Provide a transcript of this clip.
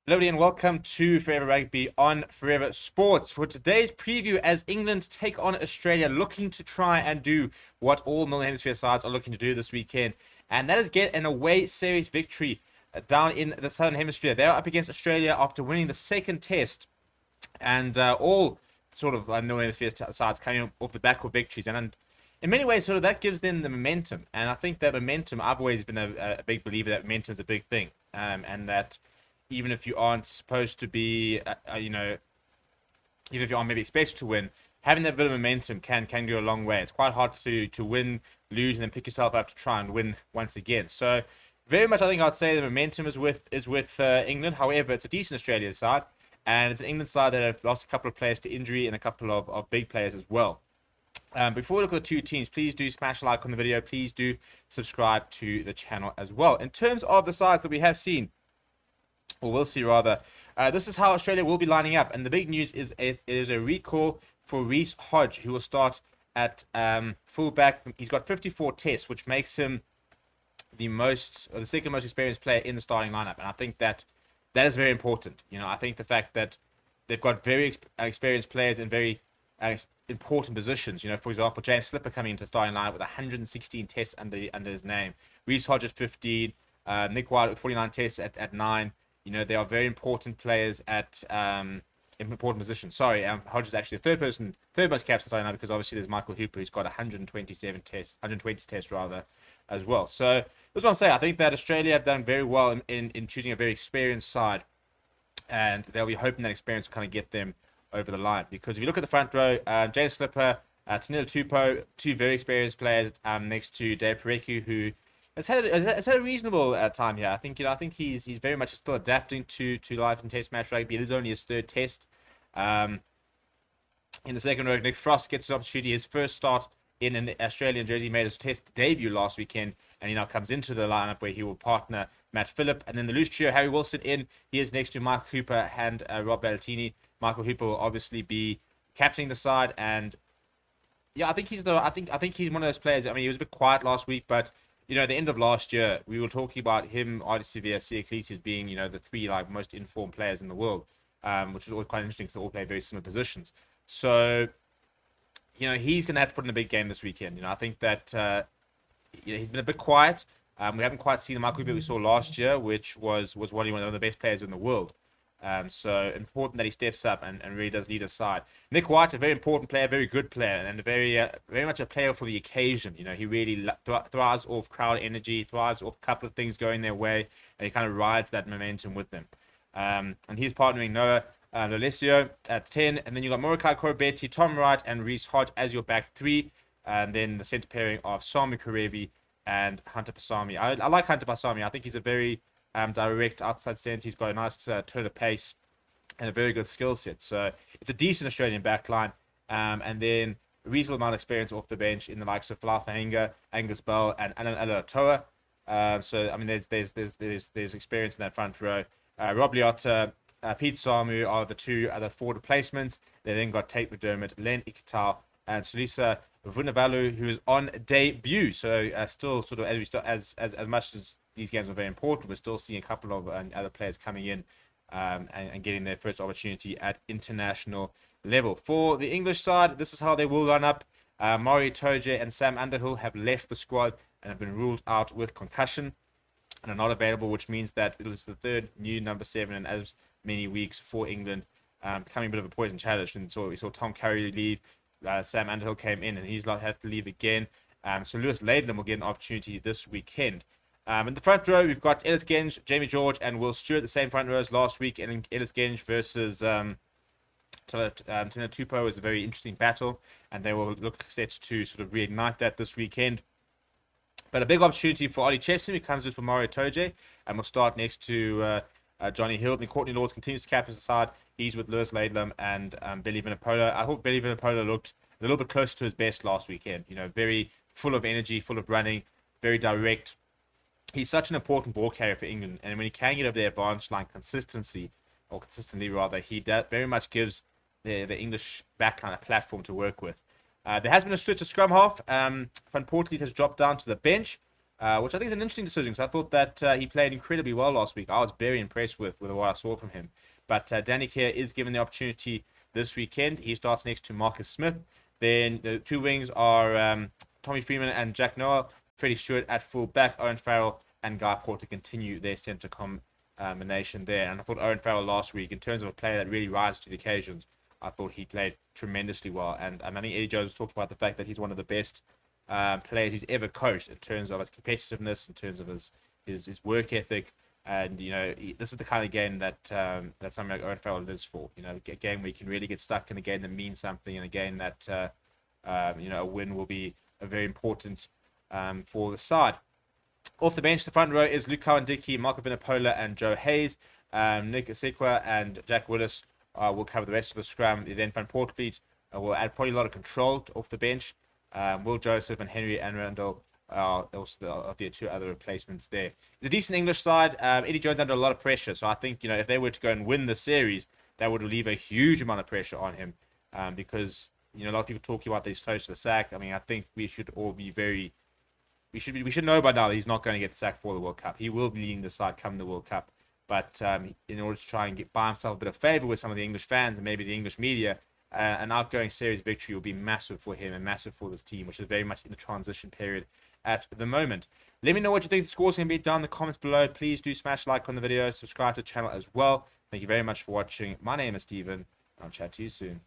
Hello and welcome to Forever Rugby on Forever Sports. For today's preview, as England take on Australia, looking to try and do what all Northern Hemisphere sides are looking to do this weekend, and that is get an away series victory down in the Southern Hemisphere. They're up against Australia after winning the second test, and all sort of Northern Hemisphere sides coming off the back of victories. And in many ways, sort of that gives them the momentum. And I think that momentum, I've always been a big believer that momentum is a big thing, and that even if you aren't supposed to be, even if you aren't maybe expected to win, having that bit of momentum can go a long way. It's quite hard to win, lose, and then pick yourself up to try and win once again. So very much, I think I'd say the momentum is with England. However, it's a decent Australia side, and it's an England side that have lost a couple of players to injury and a couple of big players as well. Before we look at the two teams, please do smash a like on the video. Please do subscribe to the channel as well. In terms of the sides that we have seen, or we'll see rather, this is how Australia will be lining up. And the big news is it is a recall for Reece Hodge, who will start at fullback. He's got 54 tests, which makes him the second most experienced player in the starting lineup. And I think that is very important. I think the fact that they've got very experienced players in very important positions. For example, James Slipper coming into the starting lineup with 116 tests under his name. Reece Hodge at 15. Nick White with 49 tests at 9. They are very important players at important positions. Sorry, Hodge is actually the third most caps now, because obviously there's Michael Hooper, who's got 127 tests, 120 tests rather, as well. So that's what I'm saying. I think that Australia have done very well in choosing a very experienced side, and they'll be hoping that experience will kind of get them over the line. Because if you look at the front row, James Slipper, Tanila Tupou, two very experienced players next to Dave Pareku, who has had a reasonable time here. I think he's very much still adapting to life in Test match rugby. It is only his third test. In the second row, Nick Frost gets his opportunity, his first start in an Australian jersey, made his test debut last weekend, and he now comes into the lineup where he will partner Matt Phillip. And then the loose trio, Harry Wilson he is next to Michael Hooper and Rob Ballatini. Michael Hooper will obviously be captaining the side, and yeah, I think he's one of those players. I mean, he was a bit quiet last week, but at the end of last year, we were talking about him, Ardisivir, Siaklis being, the three most informed players in the world, which is always quite interesting because they all play very similar positions. So, he's going to have to put in a big game this weekend. I think that he's been a bit quiet. We haven't quite seen the Michael Hooper we saw last year, which was one of the best players in the world. So important that he steps up and really does lead his side. Nick White, a very important player, very good player, and very much a player for the occasion. He really thrives off crowd energy, thrives off a couple of things going their way, and he kind of rides that momentum with them. And he's partnering Noah Lolesio at 10, and then you got Morokai Koroibete, Tom Wright, and Reece Hodge as your back three, and then the centre pairing of Sami Karevi and Hunter Pasami. I like Hunter Pasami. I think he's a very direct outside centre. He's got a nice turn of pace and a very good skill set. So it's a decent Australian backline. And then a reasonable amount of experience off the bench in the likes of Falaf Mahinga, Angus Bell, and Alan Alatoa. So I mean, there's experience in that front row. Rob Liotta, Pete Samu are the two other forward replacements. They then got Tate McDermott, Len Ikitau, and Sulisa Vunavalu, who is on debut. So still sort of as much as these games are very important, we're still seeing a couple of other players coming in and getting their first opportunity at international level. For the English side, this is how they will line up. Maury Toje and Sam Underhill have left the squad and have been ruled out with concussion and are not available, which means that it was the third new number 7 in as many weeks for England, becoming a bit of a poison challenge. And so we saw Tom Curry leave. Sam Underhill came in and he's not had to leave again. So Lewis Laidlam will get an opportunity this weekend. In the front row, we've got Ellis Genge, Jamie George, and Will Stewart, the same front row as last week. And Ellis Genge versus Tanila Tupou is a very interesting battle, and they will look set to sort of reignite that this weekend. But a big opportunity for Ollie Chesson, who comes in for Mario Toje, and will start next to Johnny Hill. And Courtney Lords continues to captain the side. He's with Lewis Laidlam and Billy Vunipola. I thought Billy Vunipola looked a little bit closer to his best last weekend. Very full of energy, full of running, very direct. He's such an important ball carrier for England, and when he can get over the advantage line consistently, he very much gives the English backline a platform to work with. There has been a switch to scrum half. Van Poortvliet has dropped down to the bench, which I think is an interesting decision because I thought that he played incredibly well last week. I was very impressed with what I saw from him. But Danny Care is given the opportunity this weekend. He starts next to Marcus Smith. Then the two wings are Tommy Freeman and Jack Noel. Freddie Stewart at full back. Owen Farrell and Guy Porter continue their centre combination there. And I thought Owen Farrell last week, in terms of a player that really rises to the occasions, I thought he played tremendously well. And I think Eddie Jones talked about the fact that he's one of the best players he's ever coached in terms of his competitiveness, in terms of his work ethic. And this is the kind of game that something like Owen Farrell lives for. A game where you can really get stuck in a game that means something, and a game that a win will be a very important for the side. Off the bench, the front row is Luke Cowan-Dickey, Marco Vinopola, and Joe Hayes. Nick Isekwa and Jack Willis will cover the rest of the scrum. Then Van Portfleet will add probably a lot of control off the bench. Will Joseph and Henry and Randall are also the two other replacements there. It's a decent English side. Eddie Jones under a lot of pressure, so I think if they were to go and win the series, that would relieve a huge amount of pressure on him, because a lot of people talking about these close to the sack. I mean, I think we should all be we should know by now that he's not going to get sacked for the World Cup. He will be leading the side come the World Cup, but in order to try and buy himself a bit of favour with some of the English fans and maybe the English media, an outgoing series victory will be massive for him and massive for this team, which is very much in the transition period at the moment. Let me know what you think the score's going to be down in the comments below. Please do smash like on the video, subscribe to the channel as well. Thank you very much for watching. My name is Steven, and I'll chat to you soon.